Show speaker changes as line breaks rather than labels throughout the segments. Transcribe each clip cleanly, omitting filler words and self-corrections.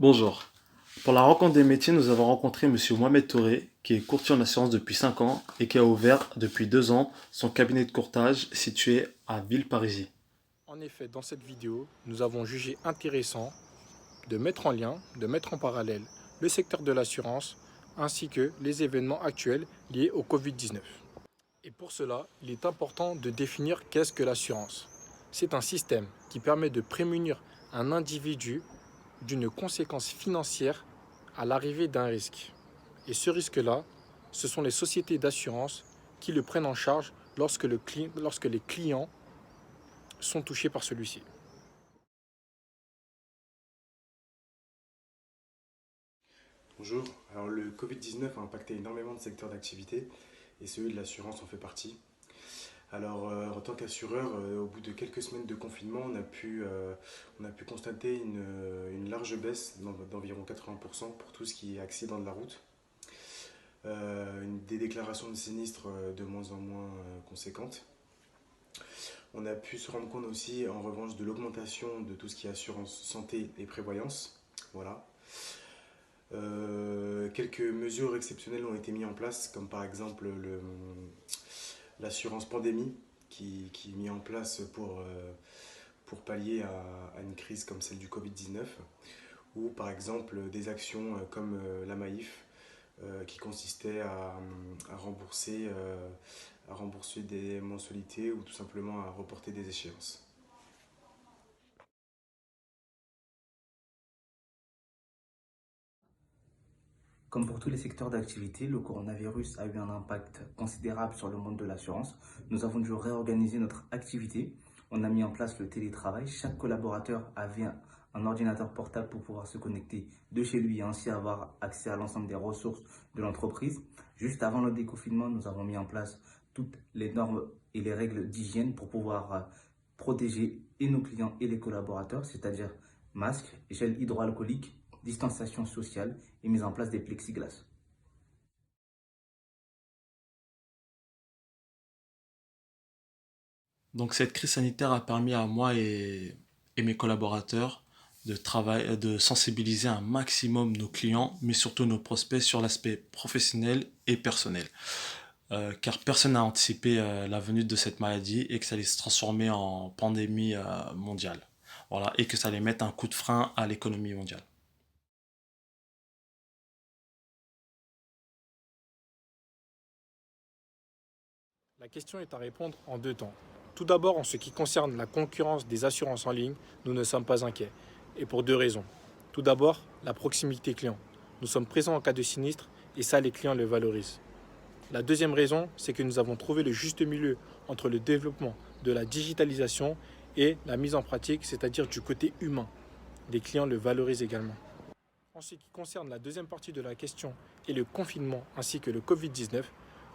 Bonjour. Pour la rencontre des métiers, nous avons rencontré Monsieur Mohamed Touré, qui est courtier en assurance depuis 5 ans et qui a ouvert depuis 2 ans son cabinet de courtage situé à Villeparisis.
En effet, dans cette vidéo, nous avons jugé intéressant de mettre en lien, de mettre en parallèle le secteur de l'assurance ainsi que les événements actuels liés au Covid-19. Et pour cela, il est important de définir qu'est-ce que l'assurance. C'est un système qui permet de prémunir un individu d'une conséquence financière à l'arrivée d'un risque. Et ce risque-là, ce sont les sociétés d'assurance qui le prennent en charge lorsque les clients sont touchés par celui-ci.
Bonjour. Alors le Covid-19 a impacté énormément de secteurs d'activité et celui de l'assurance en fait partie. Alors en tant qu'assureur, au bout de quelques semaines de confinement, on a pu constater une large baisse d'environ 80% pour tout ce qui est accident de la route. Des déclarations de sinistres de moins en moins conséquentes. On a pu se rendre compte aussi en revanche de l'augmentation de tout ce qui est assurance santé et prévoyance. Voilà. Quelques mesures exceptionnelles ont été mises en place, comme par exemple l'assurance pandémie qui est mise en place pour pallier à une crise comme celle du Covid-19, ou par exemple des actions comme la Maïf qui consistait à rembourser des mensualités ou tout simplement à reporter des échéances.
Comme pour tous les secteurs d'activité, le coronavirus a eu un impact considérable sur le monde de l'assurance. Nous avons dû réorganiser notre activité. On a mis en place le télétravail. Chaque collaborateur avait un ordinateur portable pour pouvoir se connecter de chez lui et ainsi avoir accès à l'ensemble des ressources de l'entreprise. Juste avant le déconfinement, nous avons mis en place toutes les normes et les règles d'hygiène pour pouvoir protéger et nos clients et les collaborateurs, c'est-à-dire masque, gel hydroalcoolique, distanciation sociale et mise en place des plexiglas.
Donc cette crise sanitaire a permis à moi et mes collaborateurs de sensibiliser un maximum nos clients, mais surtout nos prospects sur l'aspect professionnel et personnel. Car personne n'a anticipé la venue de cette maladie et que ça allait se transformer en pandémie mondiale. Voilà, et que ça allait mettre un coup de frein à l'économie mondiale.
La question est à répondre en deux temps. Tout d'abord, en ce qui concerne la concurrence des assurances en ligne, nous ne sommes pas inquiets. Et pour deux raisons. Tout d'abord, la proximité client. Nous sommes présents en cas de sinistre et ça, les clients le valorisent. La deuxième raison, c'est que nous avons trouvé le juste milieu entre le développement de la digitalisation et la mise en pratique, c'est-à-dire du côté humain. Les clients le valorisent également. En ce qui concerne la deuxième partie de la question et le confinement ainsi que le Covid-19,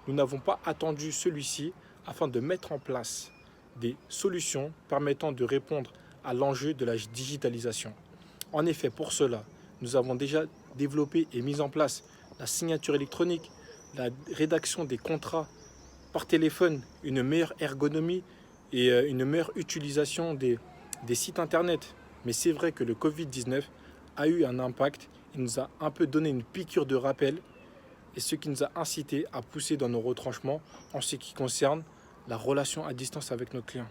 nous n'avons pas attendu celui-ci afin de mettre en place des solutions permettant de répondre à l'enjeu de la digitalisation. En effet, pour cela, nous avons déjà développé et mis en place la signature électronique, la rédaction des contrats par téléphone, une meilleure ergonomie et une meilleure utilisation des sites internet. Mais c'est vrai que le Covid-19 a eu un impact, il nous a un peu donné une piqûre de rappel et ce qui nous a incité à pousser dans nos retranchements en ce qui concerne la relation à distance avec nos clients.